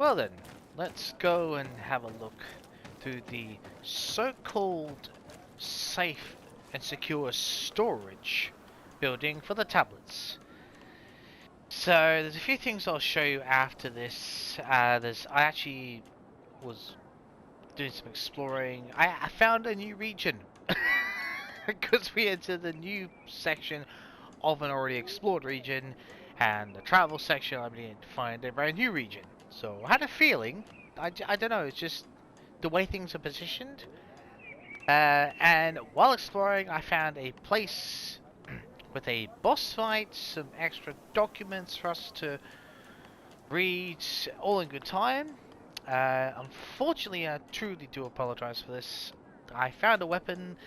Well then, let's go and have a look through the so-called safe and secure storage building for the tablets. So there's a few things I'll show you after this. I actually was doing some exploring. I found a new region because we entered the new section of an already explored region, and the travel section I needed to find a very new region. So I had a feeling, I don't know, it's just the way things are positioned. And while exploring, I found a place with a boss fight, some extra documents for us to read, all in good time. Unfortunately, I truly do apologize for this. I found a weapon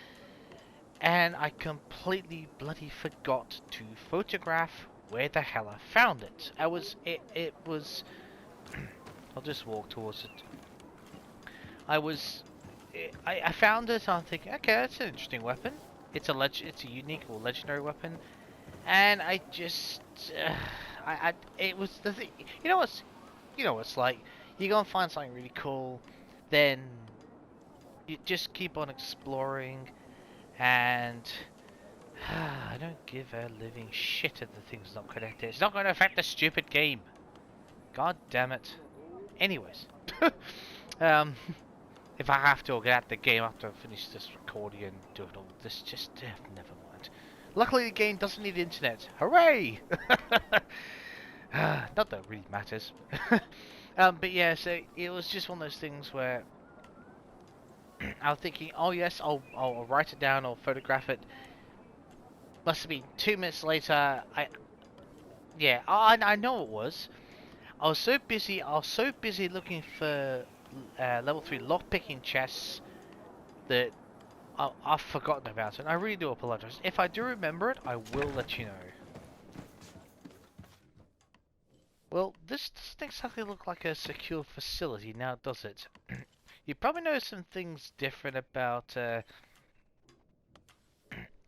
and I completely bloody forgot to photograph where the hell I found it. It was, I'll just walk towards it. I found it, I'm thinking, okay, that's an interesting weapon. It's a unique or legendary weapon. And I just, it was the thing, you know what's like, you go and find something really cool, then you just keep on exploring, and I don't give a living shit if the thing's not connected. It's not going to affect the stupid game. God damn it. Anyways, um, if I have to, I'll get out the game after I finish this recording and do it all. This just never mind. Luckily, the game doesn't need internet. Hooray! Not that it really matters. But yeah, so it was just one of those things where I was thinking, oh yes, I'll write it down or photograph it. Must have been 2 minutes later. I know it was. I was so busy looking for level 3 lockpicking chests that I've forgotten about it. And I really do apologize. If I do remember it, I will let you know. Well, this doesn't exactly look like a secure facility now, does it? You probably know some things different about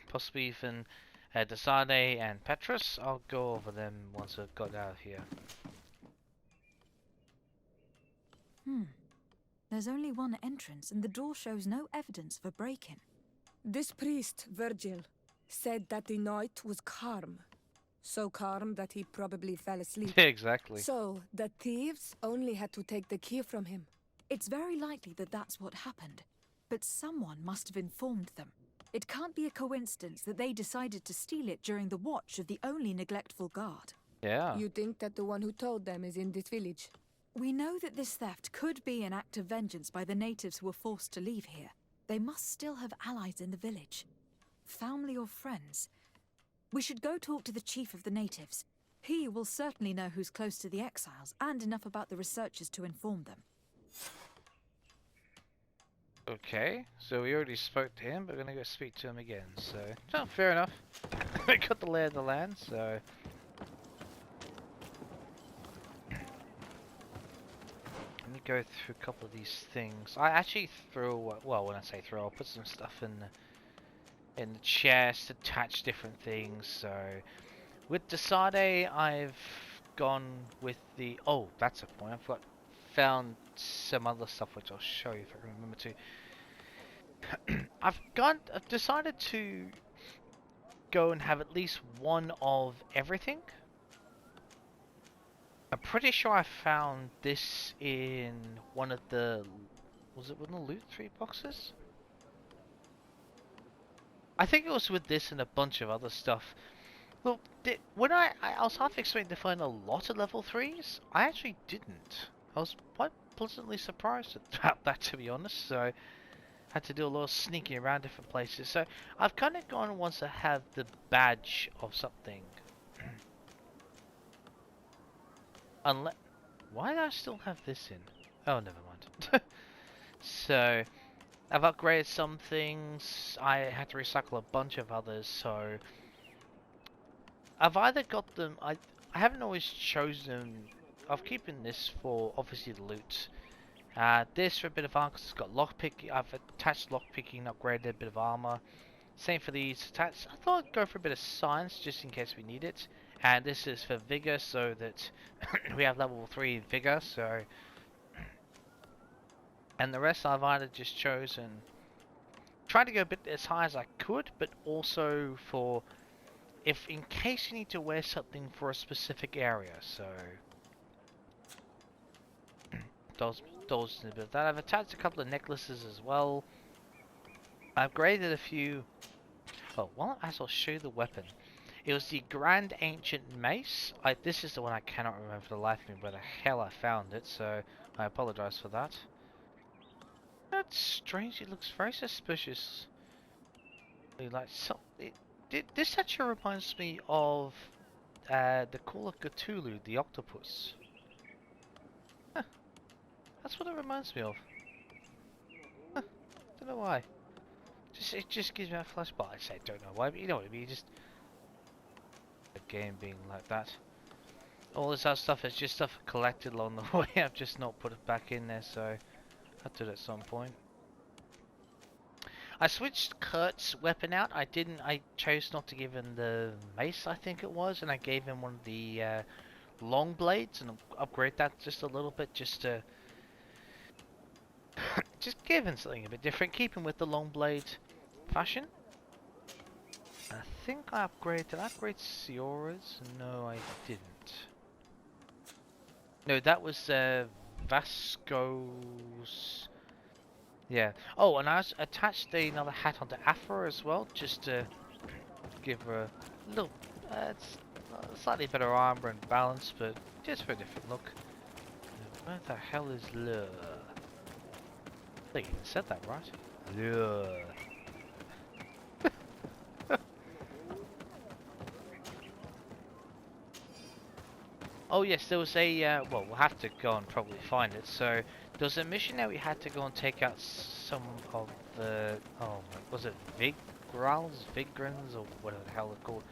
possibly even Desade and Petrus. I'll go over them once I've got out of here. There's only one entrance, and the door shows no evidence of a break-in. This priest, Virgil, said that the night was calm. So calm that he probably fell asleep. Exactly. So, the thieves only had to take the key from him. It's very likely that that's what happened, but someone must have informed them. It can't be a coincidence that they decided to steal it during the watch of the only neglectful guard. Yeah. You think that the one who told them is in this village? We know that this theft could be an act of vengeance by the natives who were forced to leave here. They must still have allies in the village. Family or friends. We should go talk to the chief of the natives. He will certainly know who's close to the exiles, and enough about the researchers to inform them. Okay, so we already spoke to him, but we're gonna go speak to him again, so... Oh, fair enough. We got the lay of the land, so... Let me go through a couple of these things. I actually threw, well, when I say throw, I'll put some stuff in the chest, attach different things, so... With Desade, I've gone with the... Oh, that's a point, found some other stuff which I'll show you if I can remember to. I've decided to go and have at least one of everything. I'm pretty sure I found this in one of the... Was it one of the loot 3 boxes? I think it was with this and a bunch of other stuff. Well, when I was half expecting to find a lot of level 3s, I actually didn't. I was quite pleasantly surprised about that, to be honest, so I had to do a lot of sneaking around different places. So I've kind of gone once I have the badge of something. Unless... Why do I still have this in? Oh, never mind. So, I've upgraded some things, I had to recycle a bunch of others, so... I've either got them... I haven't always chosen... I'm keeping this for, obviously, the loot. This for a bit of armor, because it's got lockpick. I've attached lockpicking, upgraded a bit of armor. Same for these. I thought I'd go for a bit of science, just in case we need it. And this is for vigor, so that we have level 3 vigor, so And the rest I've either just chosen, tried to go a bit as high as I could, but also for if in case you need to wear something for a specific area. So those a bit of that. I've attached a couple of necklaces as well. I've graded a few. Oh, well, as I'll show you the weapon. It was the Grand Ancient Mace. This is the one I cannot remember for the life of me where the hell I found it, so I apologize for that. That's strange. It looks very suspicious. Like this actually reminds me of the Call of Cthulhu, the octopus. Huh, that's what it reminds me of. Huh, don't know why. It just gives me a flashback. I say don't know why, but you know what I mean. Just a game being like that. All this other stuff is just stuff collected along the way. I've just not put it back in there, so I'll do it at some point. I switched Kurt's weapon out. I chose not to give him the mace, I think it was, and I gave him one of the long blades and upgrade that just a little bit, just to just give him something a bit different. Keep him with the long blade fashion. I think I upgraded. Did I upgrade Siora's? No, I didn't. No, that was Vasco's. Yeah. Oh, and I attached another hat onto Afra as well, just to give her a little, it's slightly better armor and balance, but just for a different look. Where the hell is Lure? I think you said that right. Lure. Oh yes, there was a, well, we'll have to go and probably find it. So, there was a mission that we had to go and take out some of the, oh, was it Vigrans, or whatever the hell they're called.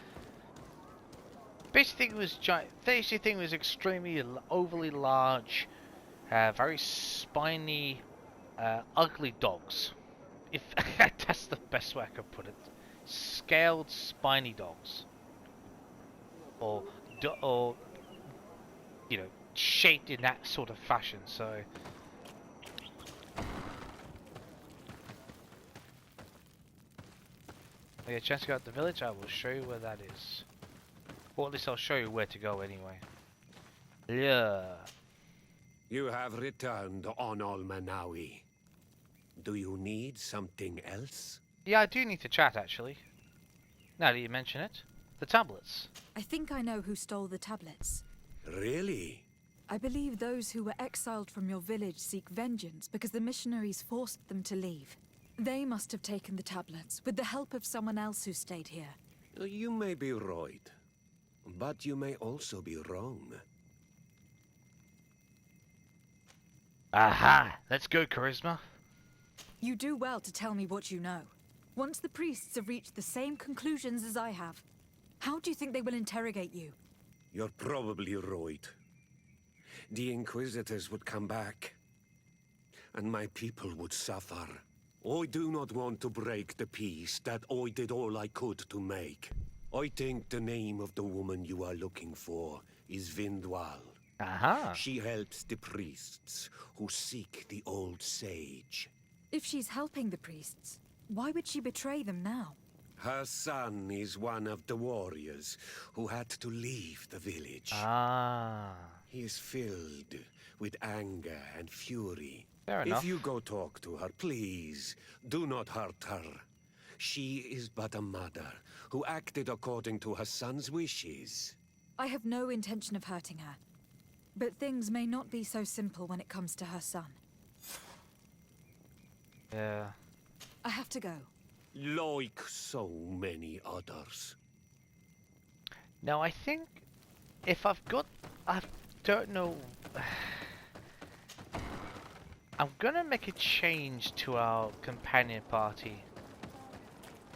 Basically, it was giant. Basically, thing was extremely overly large, very spiny, ugly dogs. If that's the best way I could put it, scaled spiny dogs, or you know, shaped in that sort of fashion. So if I get a chance to go out to the village, I will show you where that is. Or at least I'll show you where to go anyway. Yeah. You have returned on Almanawi. Do you need something else? Yeah, I do need to chat actually. Now that you mention it. The tablets. I think I know who stole the tablets. Really? I believe those who were exiled from your village seek vengeance because the missionaries forced them to leave. They must have taken the tablets with the help of someone else who stayed here. You may be right, but you may also be wrong. Aha! Let's go, Charisma. You do well to tell me what you know. Once the priests have reached the same conclusions as I have, how do you think they will interrogate you? You're probably right. The Inquisitors would come back, and my people would suffer. I do not want to break the peace that I did all I could to make. I think the name of the woman you are looking for is Vindwal. Aha! She helps the priests who seek the old sage. If she's helping the priests, why would she betray them now? Her son is one of the warriors who had to leave the village. Ah. He is filled with anger and fury. Fair enough. If you go talk to her, please, do not hurt her. She is but a mother who acted according to her son's wishes. I have no intention of hurting her. But things may not be so simple when it comes to her son. Yeah. I have to go. Like so many others. Now I think if I don't know. I'm gonna make a change to our companion party.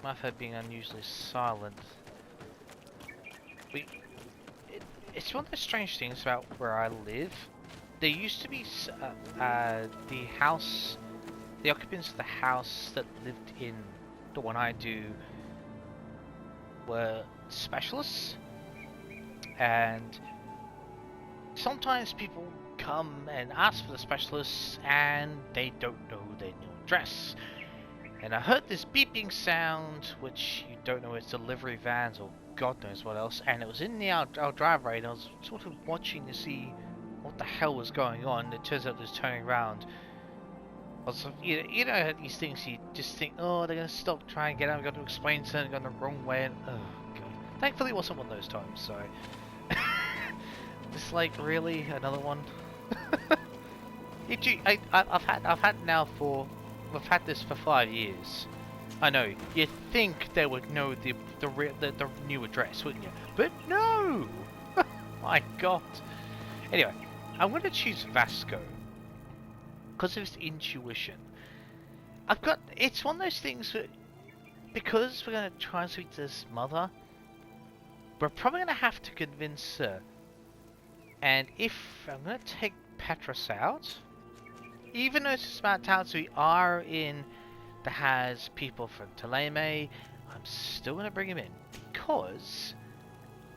My her being unusually silent. It's one of the strange things about where I live. There used to be the house, the occupants of the house that lived in the one I do were specialists, and sometimes people come and ask for the specialists, and they don't know their new address. And I heard this beeping sound, which you don't know it's delivery vans or God knows what else, and it was in our driveway, and I was sort of watching to see what the hell was going on. It turns out it was turning around. I was, you know these things you just think, oh, they're going to stop, try and get out, I've got to explain something, gone the wrong way, and oh God. Thankfully it wasn't one of those times, so... It's like, really? Another one? I've had this for 5 years. I know, you'd think they would know the new address, wouldn't you? But no! My God. Anyway, I'm going to choose Vasco. Because of his intuition. It's one of those things that, because we're going to try and speak to his mother, we're probably going to have to convince her. And if I'm going to take Petrus out, even though it's a smart town, so we are in that has people from Taleme, I'm still going to bring him in. Because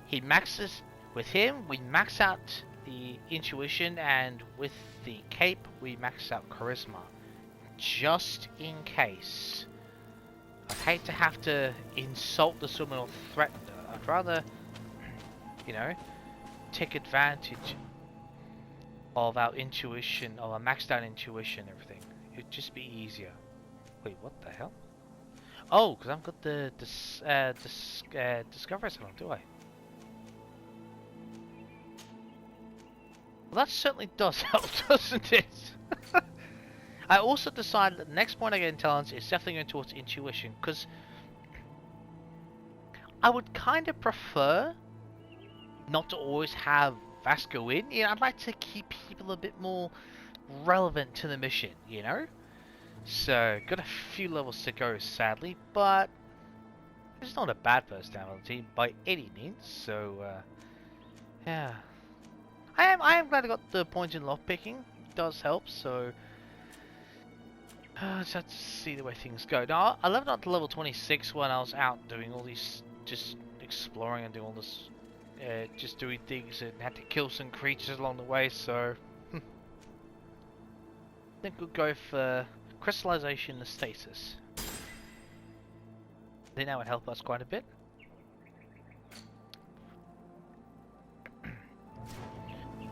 he maxes, with him, we max out the intuition, and with the cape, we max out charisma. Just in case. I'd hate to have to insult this woman or threaten her. I'd rather, you know, take advantage of our intuition, of our maxed out intuition and everything. It'd just be easier. Wait, what the hell? Oh, because I've got the Discovery Salon, do I? Well, that certainly does help, doesn't it? I also decided that the next point I get intelligence is definitely going towards intuition, because I would kind of prefer not to always have Vasco in. You know, I'd like to keep people a bit more relevant to the mission, you know? So, got a few levels to go, sadly, but he's not a bad personality by any means, so, yeah. I am glad I got the point in lockpicking. It does help, so... just have to see the way things go. Now, I leveled up to level 26 when I was out doing all these... just exploring and doing all this... just doing things, and had to kill some creatures along the way, so... I think we'll go for crystallization and stasis. I think that would help us quite a bit.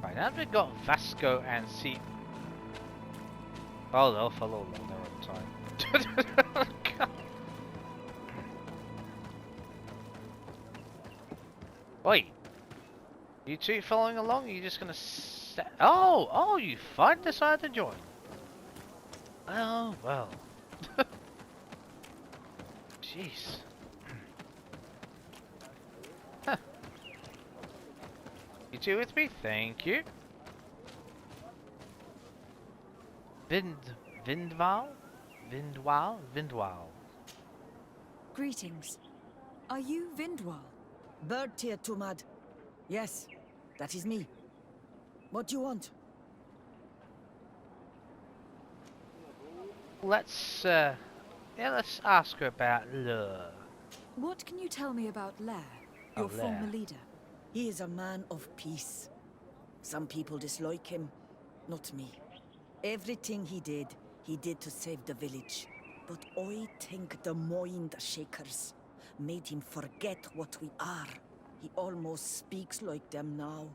Right, now that we've got Vasco and see. Oh, they'll follow along their own time. Wait, you two following along? Are you just gonna oh, you finally decided to join. Oh, well. Jeez. Huh. You two with me? Thank you. Vindwal? Greetings. Are you Vindwal? Bird tier Tumad. Yes, that is me. What do you want? Let's ask her about Lur. What can you tell me about Lair, your former leader? He is a man of peace. Some people dislike him, not me. Everything he did to save the village. But I think the mind shakers made him forget what we are. He almost speaks like them now.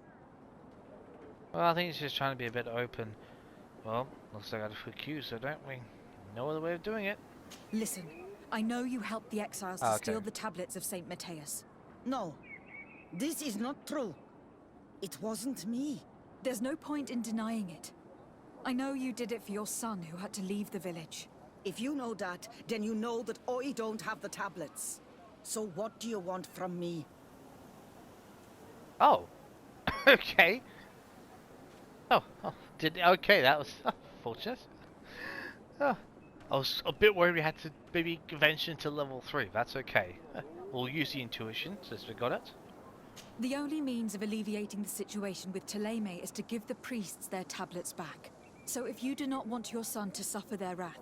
Well, I think he's just trying to be a bit open. Well, looks like I got a few cues, so don't we? No other way of doing it. Listen, I know you helped the exiles to steal the tablets of St. Matthias. No, this is not true. It wasn't me. There's no point in denying it. I know you did it for your son who had to leave the village. If you know that, then you know that I don't have the tablets. So what do you want from me? Oh. Okay. Okay, that was fortunate. Oh, I was a bit worried we had to maybe convention to level 3. That's okay. We'll use the intuition since we got it. The only means of alleviating the situation with Taleme is to give the priests their tablets back. So if you do not want your son to suffer their wrath,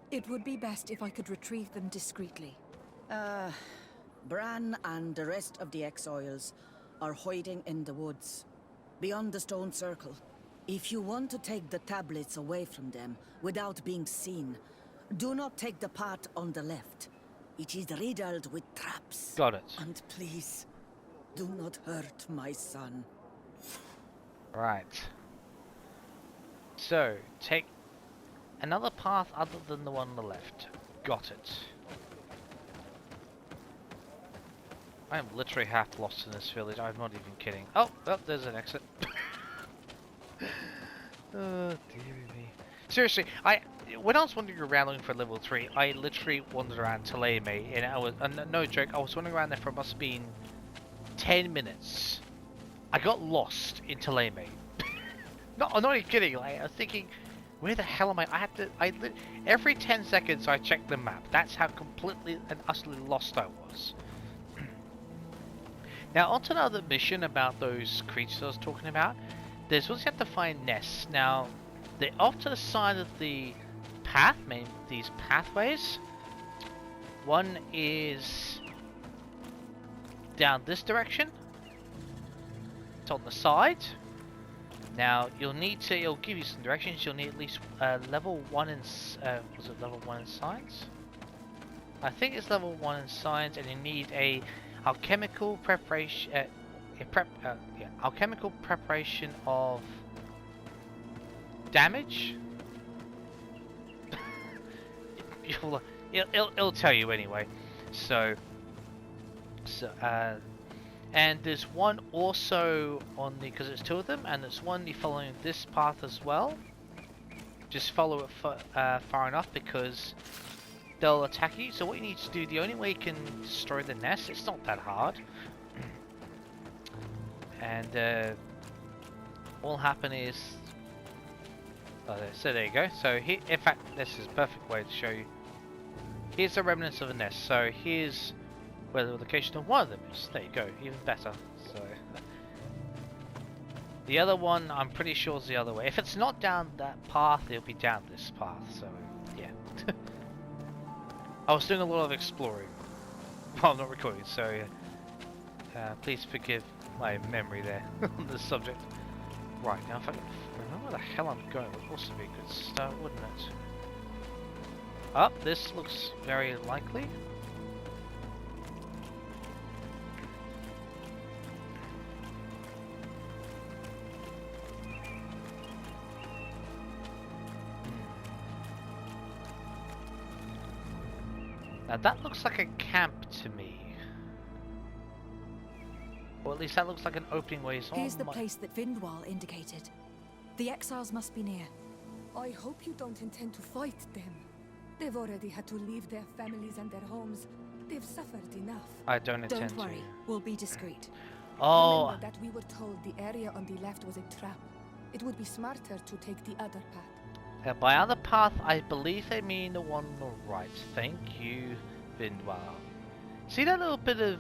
it would be best if I could retrieve them discreetly. Bran and the rest of the exiles are hiding in the woods, beyond the stone circle. If you want to take the tablets away from them without being seen, do not take the part on the left. It is riddled with traps. Got it. And please, do not hurt my son. Right. So, take another path other than the one on the left. Got it. I am literally half lost in this village. I'm not even kidding. Oh, there's an exit. Oh, dear me. Seriously, when I was wandering around looking for level 3, I literally wandered around Taleme, and I was, no joke, I was wandering around there for must have been 10 minutes. I got lost in Taleme. No, I'm not even kidding. Like, I was thinking, where the hell am I? Every 10 seconds I checked the map. That's how completely and utterly lost I was. Now, onto another mission about those creatures I was talking about. There's also you have to find nests. Now, they're off to the side of the path, these pathways. One is down this direction. It's on the side. Now, it'll give you some directions. You'll need at least level 1 in, was it level 1 in science? I think it's level 1 in science, and you need a alchemical preparation, alchemical preparation of damage. It'll tell you anyway. So, and there's one also on the, because it's 2 of them, and there's one you're following this path as well. Just follow it far enough because they'll attack you. So what you need to do, the only way you can destroy the nest, it's not that hard. And what'll happen is, so there you go. So here, in fact, this is a perfect way to show you. Here's the remnants of a nest. So here's where the location of one of them is. There you go, even better. So the other one, I'm pretty sure is the other way. If it's not down that path, it'll be down this path. So yeah. I was doing a lot of exploring while I'm not recording, so please forgive my memory there on this subject. Right, now if I can remember where the hell I'm going, would also be a good start, wouldn't it? Oh, this looks very likely. Now that looks like a camp to me. Or at least that looks like an opening where it's Here's the place that Vindwal indicated. The exiles must be near. I hope you don't intend to fight them. They've already had to leave their families and their homes. They've suffered enough. I don't intend to. Don't worry, we'll be discreet. Oh. Remember that we were told the area on the left was a trap. It would be smarter to take the other path. By other path, I believe they mean the one on the right. Thank you, Vindwal. See that little bit of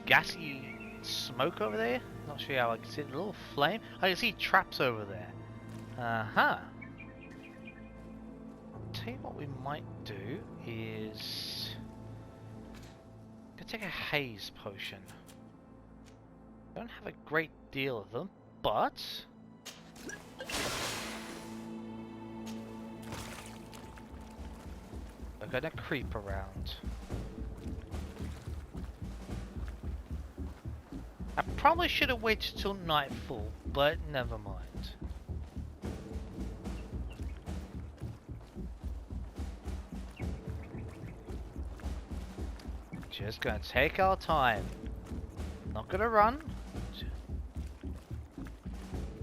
gassy smoke over there? Not sure how I can see it. A little flame. I can see traps over there. Tell you what we might do is take a haze potion. Don't have a great deal of them, but we're gonna creep around. I probably should have waited till nightfall, but never mind. Just gonna take our time. Not gonna run.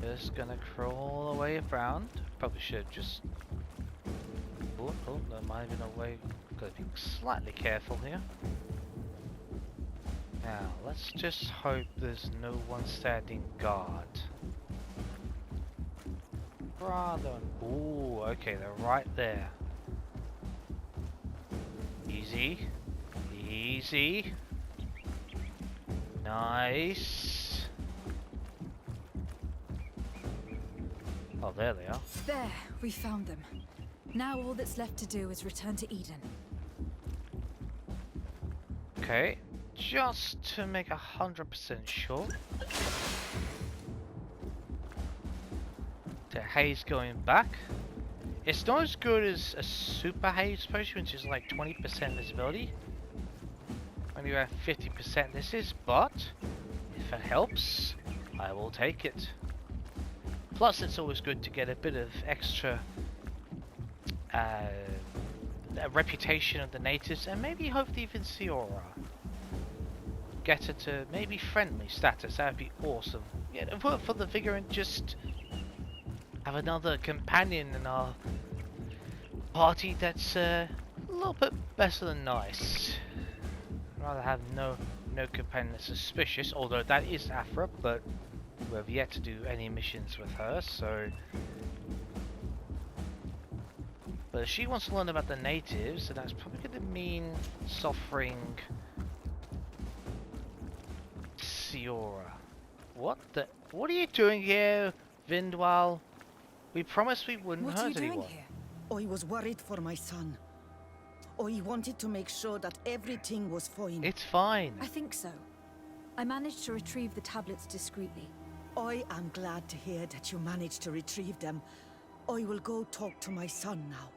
Just gonna crawl our way around. Probably should have just. Oh, there might have been a way. Gotta be slightly careful here. Now, let's just hope there's no one standing guard. Rather. Ooh, okay, they're right there. Easy. Easy. Nice. Oh, there they are. There, we found them. Now all that's left to do is return to Eden. Okay, just to make 100% sure. to haze going back. It's not as good as a super haze potion, which is like 20% visibility. Only about 50% this is, but if it helps, I will take it. Plus, it's always good to get a bit of extra reputation of the natives, and maybe hopefully even Siora. Get her to maybe friendly status, that would be awesome. Yeah, vote for the vigor and just have another companion in our party that's a little bit better than nice. Rather have no companion that's suspicious, although that is Afra, but we have yet to do any missions with her, so... But if she wants to learn about the natives, then that's probably going to mean suffering Siora. What are you doing here, Vindwal? We promised we wouldn't What are you hurt doing anyone. here? I was worried for my son. I wanted to make sure that everything was fine. It's fine. I think so. I managed to retrieve the tablets discreetly. I am glad to hear that you managed to retrieve them. I will go talk to my son now.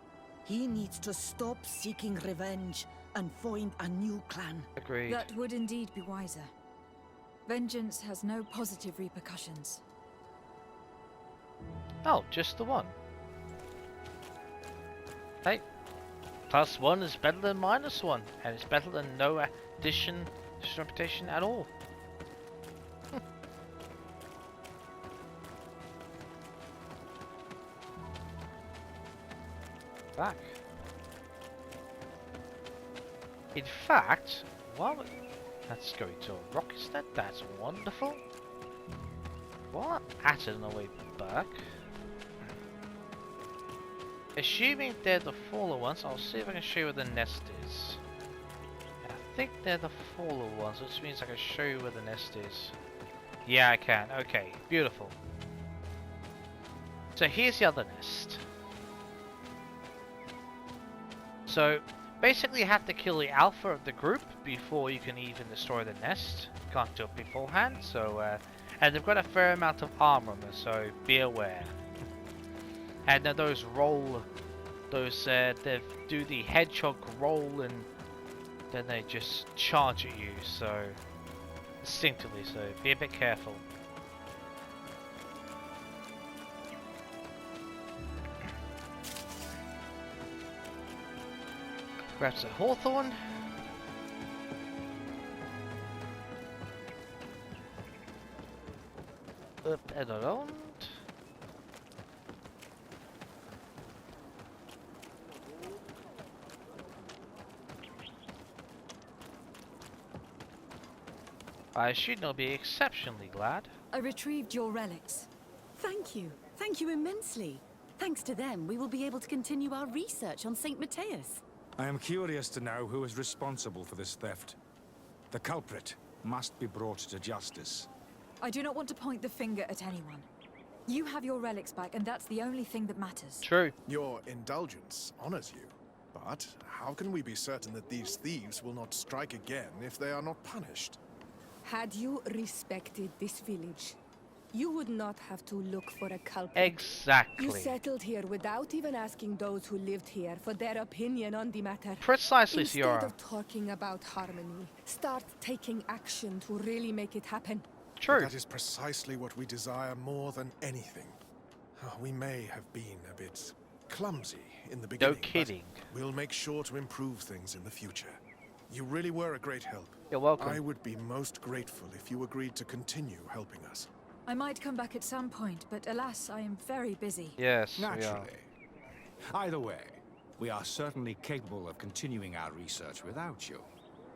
He needs to stop seeking revenge and find a new clan. Agreed. That would indeed be wiser. Vengeance has no positive repercussions. Oh, just the one. Hey, +1 is better than -1, and it's better than no addition to reputation at all. Back. In fact, let's go to a rock instead. That's wonderful. While I'm at it on the way back, assuming they're the fallen ones, I'll see if I can show you where the nest is. I think they're the fallen ones, which means I can show you where the nest is. Yeah, I can. Okay, beautiful. So here's the other nest. So basically you have to kill the alpha of the group before you can even destroy the nest. Can't do it beforehand, so and they've got a fair amount of armor on them, so be aware. And then they do the hedgehog roll and then they just charge at you, so instinctively, so be a bit careful. Grabs a hawthorn. Up and around. I should not be exceptionally glad. I retrieved your relics. Thank you. Thank you immensely. Thanks to them, we will be able to continue our research on St. Matthias. I am curious to know who is responsible for this theft. The culprit must be brought to justice. I do not want to point the finger at anyone. You have your relics back, and that's the only thing that matters. True. Your indulgence honors you. But how can we be certain that these thieves will not strike again if they are not punished? Had you respected this village, you would not have to look for a culprit. Exactly. You settled here without even asking those who lived here for their opinion on the matter. Precisely, Instead Siora. of talking about harmony, start taking action to really make it happen. True. That is precisely what we desire more than anything. We may have been a bit clumsy in the beginning. No kidding. But we'll make sure to improve things in the future. You really were a great help. You're welcome. I would be most grateful if you agreed to continue helping us. I might come back at some point, but alas, I am very busy. Yes, we are. Naturally. Either way, we are certainly capable of continuing our research without you.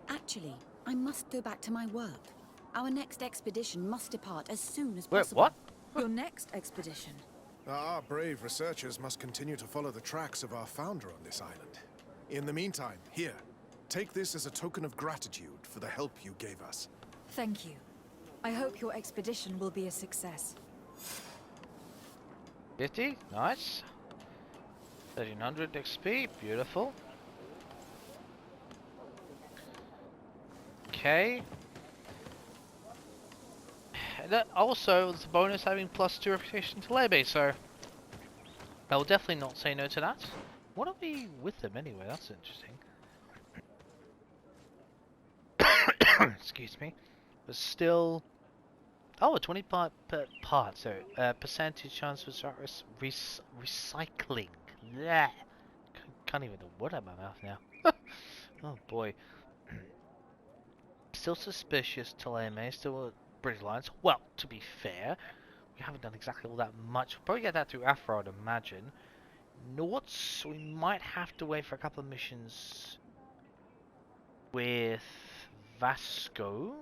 Actually, I must go back to my work. Our next expedition must depart as soon as Wait, possible. what? Your next expedition. Our brave researchers must continue to follow the tracks of our founder on this island. In the meantime, here, take this as a token of gratitude for the help you gave us. Thank you. I hope your expedition will be a success. 50, nice. 1300 XP, beautiful. Okay. And that also, it's a bonus having +2 reputation to Lebe, so I'll definitely not say no to that. What are we with them anyway? That's interesting. Excuse me. But still... Oh, a 20 percentage chance for recycling. Yeah. Can't even get the word out of my mouth now. Oh boy. Still suspicious till AMA, still British Alliance. Well, to be fair, we haven't done exactly all that much. We'll probably get that through Afro, I'd imagine. Nords, we might have to wait for a couple of missions with Vasco.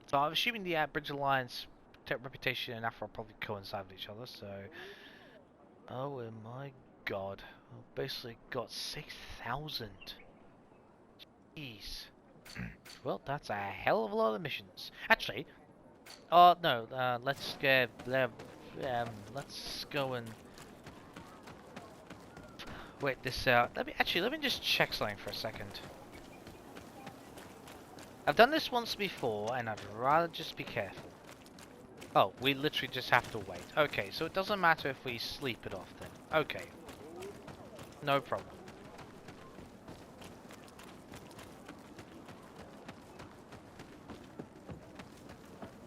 So I'm assuming the British Alliance reputation and Afro probably coincide with each other, so... Oh my god. We've basically got 6,000. Jeez. Well, that's a hell of a lot of missions. Actually, no, let's get, let's go and wait this out. Let me just check something for a second. I've done this once before, and I'd rather just be careful. Oh, we literally just have to wait. Okay, so it doesn't matter if we sleep it off then. Okay. No problem.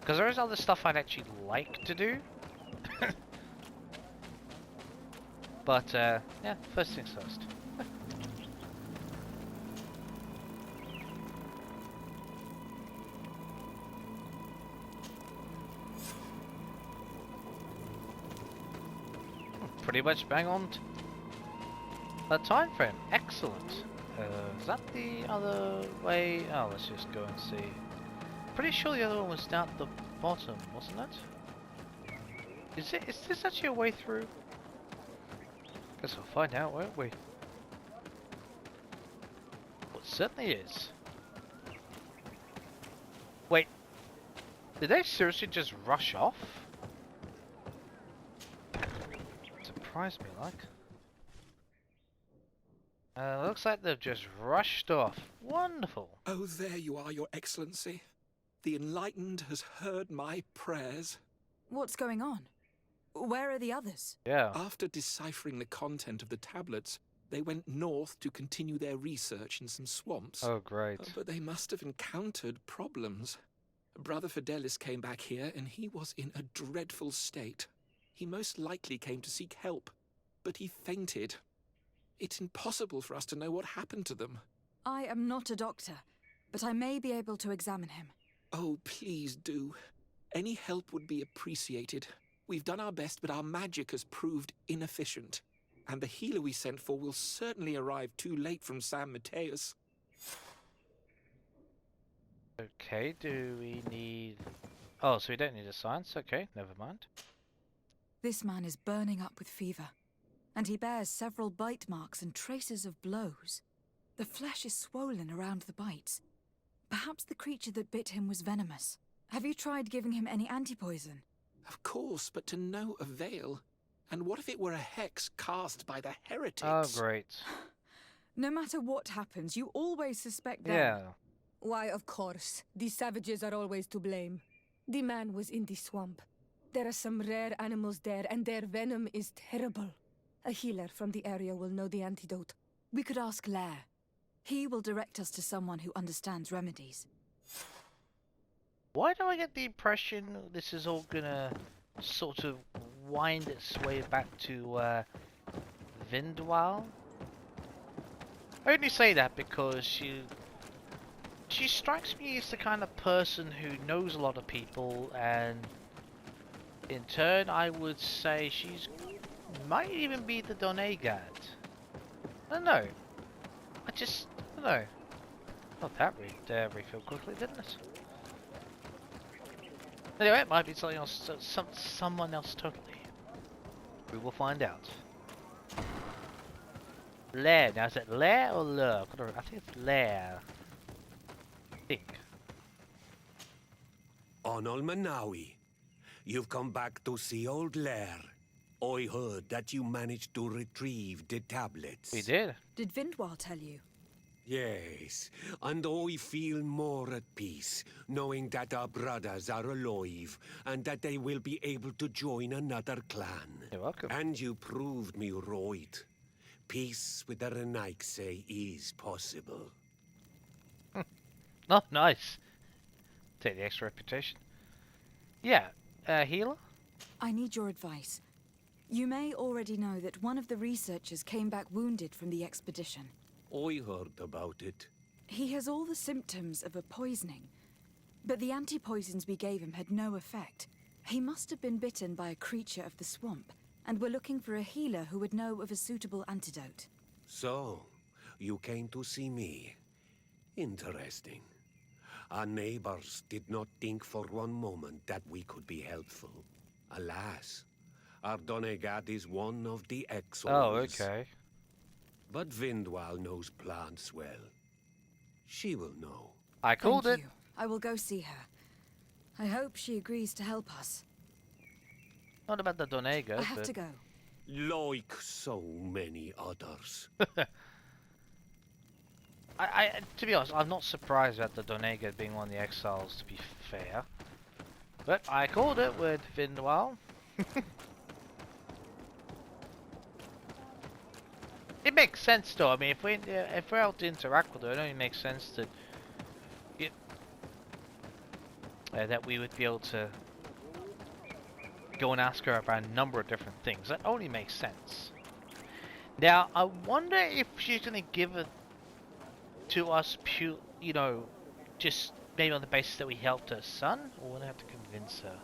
Because there is other stuff I'd actually like to do. But, yeah, first things first. Pretty much bang on that time frame. Excellent. Is that the other way? Oh, let's just go and see. Pretty sure the other one was down at the bottom, wasn't it? Is this actually a way through? Guess we'll find out, won't we? Well, it certainly is. Wait, did they seriously just rush off? Surprised me, like. Looks like they've just rushed off. Wonderful. Oh, there you are, Your Excellency. The Enlightened has heard my prayers. What's going on? Where are the others? Yeah. After deciphering the content of the tablets, they went north to continue their research in some swamps. Oh, great. But they must have encountered problems. Brother Fidelis came back here, and he was in a dreadful state. He most likely came to seek help, but he fainted. It's impossible for us to know what happened to them. I am not a doctor, but I may be able to examine him. Oh, please do. Any help would be appreciated. We've done our best, but our magic has proved inefficient. And the healer we sent for will certainly arrive too late from San Mateus. Okay, do we need... Oh, so we don't need a science? Okay, never mind. This man is burning up with fever, and he bears several bite marks and traces of blows. The flesh is swollen around the bites. Perhaps the creature that bit him was venomous. Have you tried giving him any antipoison? Of course, but to no avail. And what if it were a hex cast by the heretics? Oh, great. No matter what happens, you always suspect them. Yeah. Why, of course. These savages are always to blame. The man was in the swamp. There are some rare animals there, and their venom is terrible. A healer from the area will know the antidote. We could ask Lair. He will direct us to someone who understands remedies. Why do I get the impression this is all gonna sort of wind its way back to Vindwal? I only say that because she strikes me as the kind of person who knows a lot of people, and in turn I would say she's might even be the Donegad. I don't know. I don't know. Oh, that refilled quickly, didn't it? Anyway, it might be something else, someone else totally. We will find out. Lair. Now, is it Lair or Lur? I think it's Lair. I think. Onol Manawi, you've come back to see old Lair. I heard that you managed to retrieve the tablets. We did. Did Vindwal tell you? Yes, and I feel more at peace, knowing that our brothers are alive, and that they will be able to join another clan. You're welcome. And you proved me right. Peace with the Renaigse is possible. Oh, nice. Take the extra reputation. Yeah, healer? I need your advice. You may already know that one of the researchers came back wounded from the expedition. I heard about it. He has all the symptoms of a poisoning, but the anti-poisons we gave him had no effect. He must have been bitten by a creature of the swamp, and we're looking for a healer who would know of a suitable antidote. So, you came to see me. Interesting. Our neighbors did not think for one moment that we could be helpful. Alas, our Donegad is one of the exiles. Oh, okay. But Vindwal knows plants well. She will know. I called Thank it. you. I will go see her. I hope she agrees to help us. Not about the Donega, I have but to go. Like so many others. To be honest, I'm not surprised at the Donega being one of the exiles, to be fair. But I called it with Vindwal. It makes sense though. I mean, if we're able to interact with her, it only makes sense that that we would be able to go and ask her about a number of different things. That only makes sense. Now, I wonder if she's gonna give it to us, you know, just maybe on the basis that we helped her son, or we'll have to convince her.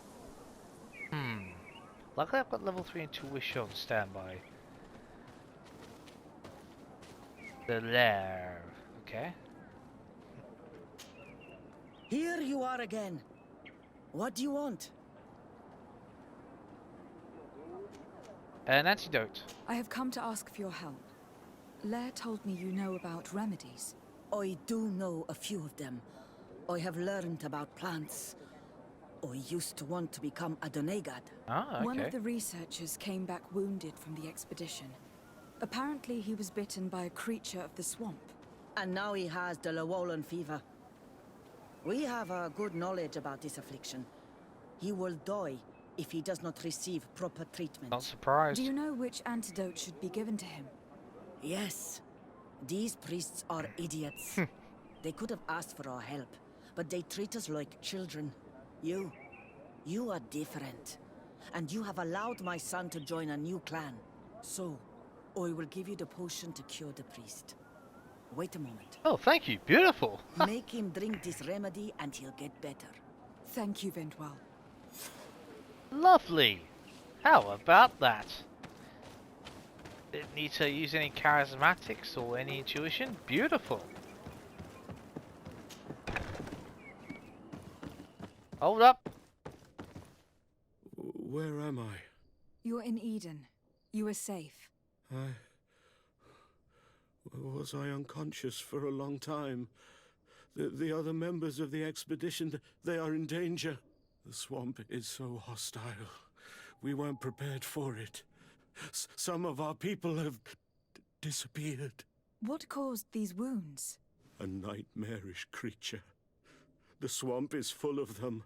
Luckily, I've got level 3 intuition on standby. The lair. Okay. Here you are again. What do you want? An antidote. I have come to ask for your help. Lair told me you know about remedies. I do know a few of them. I have learned about plants. I used to want to become a Donegad. Ah, okay. One of the researchers came back wounded from the expedition. Apparently he was bitten by a creature of the swamp. And now he has the Llewellyn fever. We have a good knowledge about this affliction. He will die if he does not receive proper treatment. Not surprised. Do you know which antidote should be given to him? Yes. These priests are idiots. They could have asked for our help, but they treat us like children. You are different. And you have allowed my son to join a new clan. So, I will give you the potion to cure the priest. Wait a moment. Oh, thank you. Beautiful. Make him drink this remedy and he'll get better. Thank you, Vindwal. Lovely. How about that? Didn't need to use any charismatics or any intuition. Beautiful. Hold up. Where am I? You're in Eden. You are safe. Was I unconscious for a long time? The other members of the expedition, they are in danger. The swamp is so hostile. We weren't prepared for it. Some of our people have disappeared. What caused these wounds? A nightmarish creature. The swamp is full of them.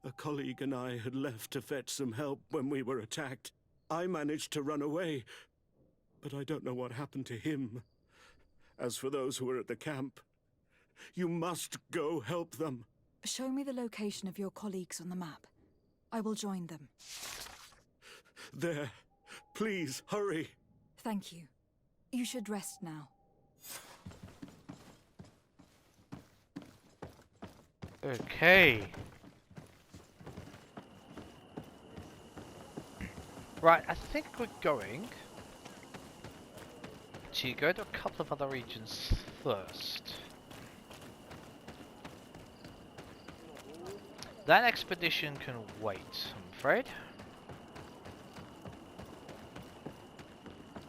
A colleague and I had left to fetch some help when we were attacked. I managed to run away, but I don't know what happened to him. As for those who are at the camp, you must go help them. Show me the location of your colleagues on the map. I will join them. There. Please, hurry. Thank you. You should rest now. Okay. Right, I think we're going to go to a couple of other regions first. That expedition can wait, I'm afraid.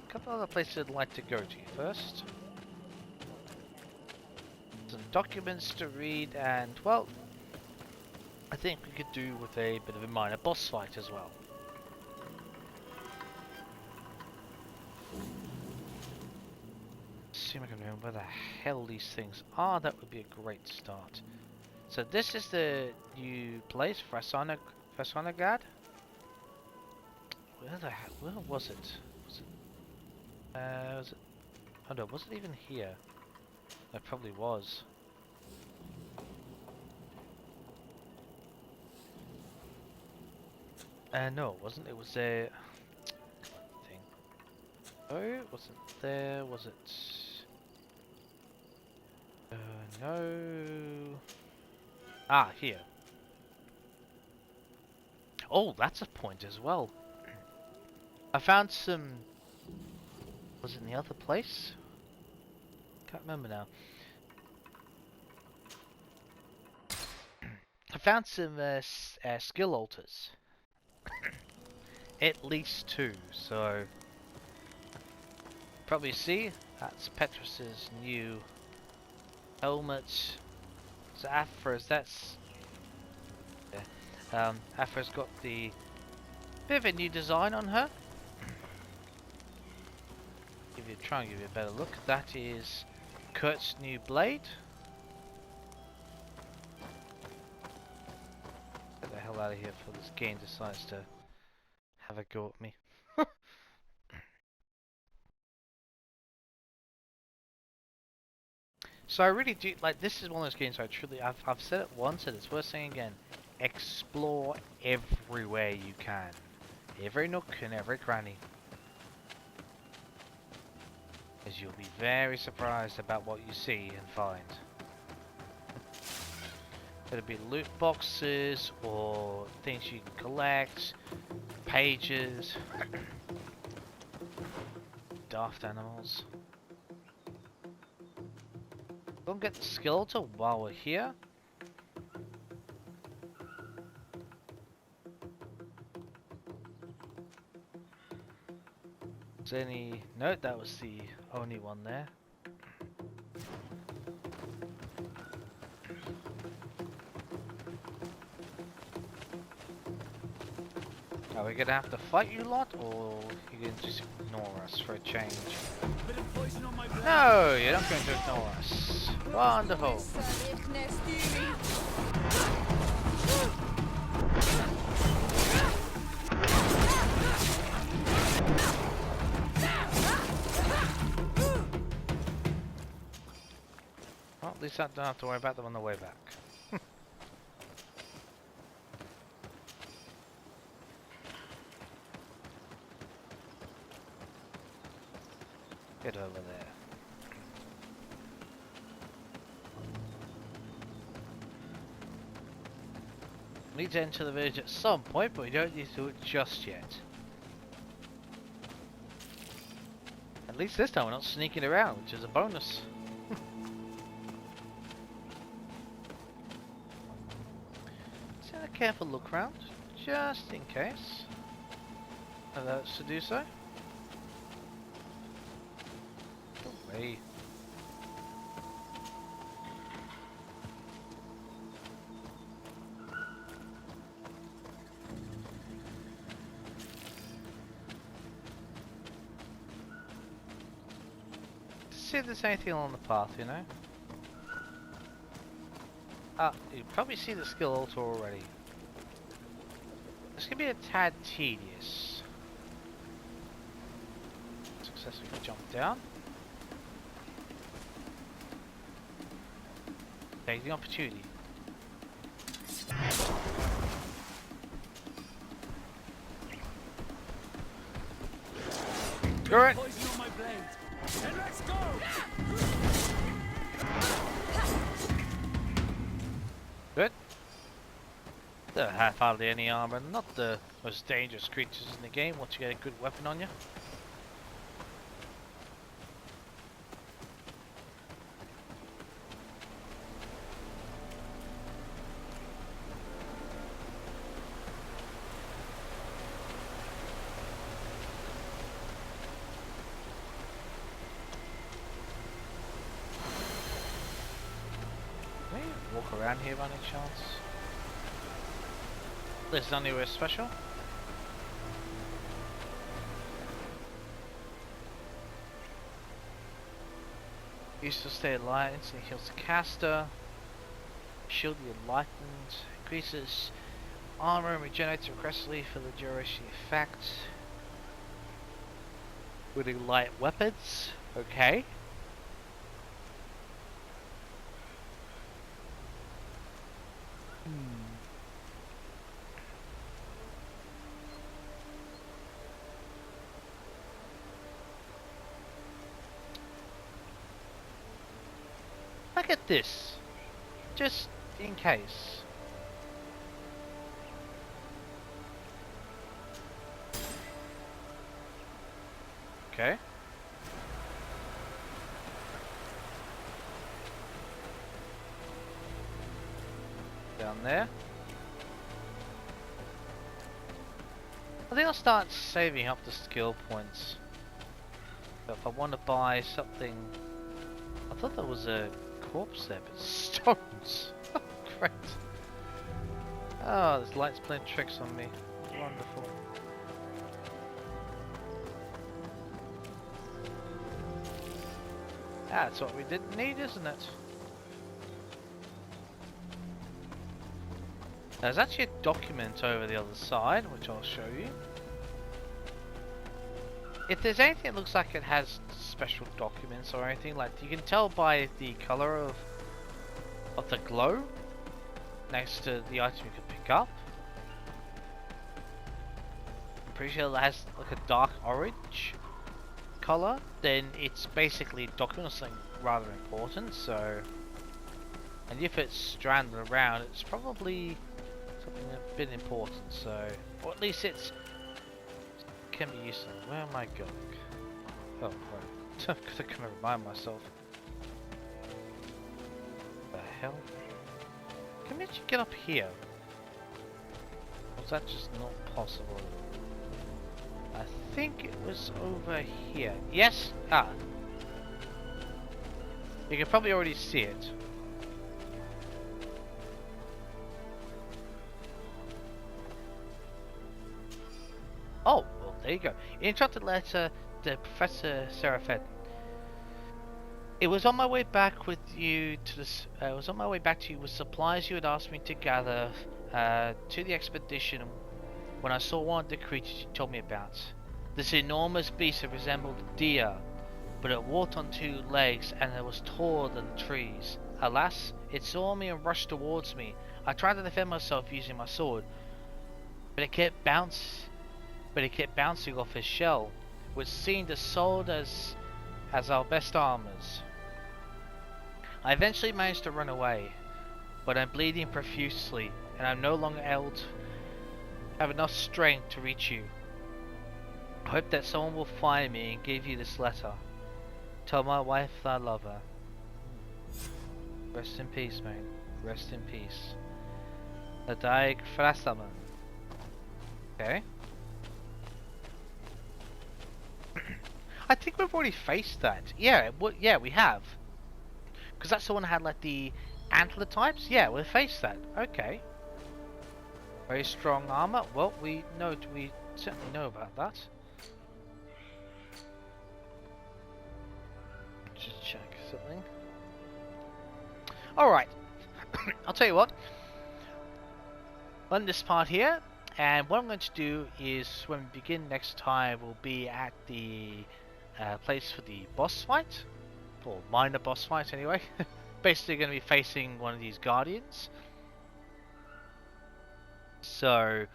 A couple other places I'd like to go to first. Some documents to read, and well, I think we could do with a bit of a minor boss fight as well. see if I can remember where the hell these things are. That would be a great start. So this is the new place, Frasonagad. Where was it? Was it? Oh no, was it even here? It probably was. No, it wasn't. It was a thing. Oh, it wasn't there, was it? No. Ah, here. Oh, that's a point as well. I found some... Was it in the other place? Can't remember now. I found some skill altars. At least 2, so... Probably see, that's Petrus's new helmet. So Afra's, that's... Yeah. Afra's got the... bit of a new design on her. Try and give you a better look. That is Kurt's new blade. Get the hell out of here before this game decides to have a go at me. So I really do like, this is one of those games where I've said it once and it's worth saying again. Explore everywhere you can. Every nook and every cranny. As you'll be very surprised about what you see and find. It'll be loot boxes or things you can collect, pages, daft animals. Go and get the skeleton while we're here. Is there any... No, that was the only one there. Are we gonna have to fight you lot, or you gonna just ignore us for a change? No, you're not going to ignore us. Wonderful. Well, at least I don't have to worry about them on the way back. Get over there. We need to enter the village at some point, but we don't need to do it just yet. At least this time we're not sneaking around, which is a bonus. Let's have a careful look around, just in case. Alerts to do so. Away. See if there's anything along the path, you know? Ah, you probably see the skill altar already. This can be a tad tedious. Successfully jump down. Take the opportunity. Screw it! Good. Don't have hardly any armor. Not the most dangerous creatures in the game once you get a good weapon on you. Walk around here by any chance? This is anywhere special? Use to stay alive, instantly heals the caster. Shield the enlightened. Increases armor and regenerates aggressively for the duration effect. Wielding light weapons. Okay. Look at this. Just in case. Okay. Down there. I think I'll start saving up the skill points. So if I want to buy something... I thought there was a corpse there, but stones! Oh, great. Oh, this light's playing tricks on me. Wonderful. That's what we didn't need, isn't it? There's actually a document over the other side, which I'll show you. If there's anything that looks like it has special documents or anything, like you can tell by the color of the glow next to the item you can pick up. I'm pretty sure it has like a dark orange color, then it's basically a document or something rather important. So, and if it's stranded around, it's probably something a bit important. So, or at least it's can be useful. Where am I going? Oh, right. I've got to come and remind myself. What the hell? Can we actually get up here? Or is that just not possible? I think it was over here. Yes? Ah. You can probably already see it. Oh, well, there you go. Interrupted letter to Professor Seraphin. It was on my way back with you to this. It was on my way back to you with supplies you had asked me to gather to the expedition. When I saw one of the creatures you told me about, this enormous beast that resembled a deer, but it walked on two legs and it was taller than the trees. Alas, it saw me and rushed towards me. I tried to defend myself using my sword, but it kept bouncing off his shell, which seemed as solid as our best armors. I eventually managed to run away, but I'm bleeding profusely, and I'm no longer able to have enough strength to reach you. I hope that someone will find me and give you this letter. Tell my wife I love her. Rest in peace, man. Rest in peace. Adai Frasaman. Okay. I think we've already faced that. Yeah, yeah, we have. Because that's the one that had like the antler types. Yeah, we've faced that. Okay. Very strong armor. Well, we certainly know about that. Just check something. All right. I'll tell you what. On this part here, and what I'm going to do is when we begin next time, we'll be at the place for the boss fight, or minor boss fight anyway. Basically going to be facing one of these guardians. So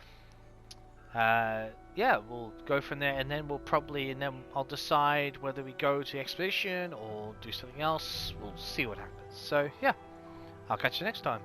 yeah, we'll go from there, and then I'll decide whether we go to the expedition or do something else. We'll see what happens. So yeah, I'll catch you next time.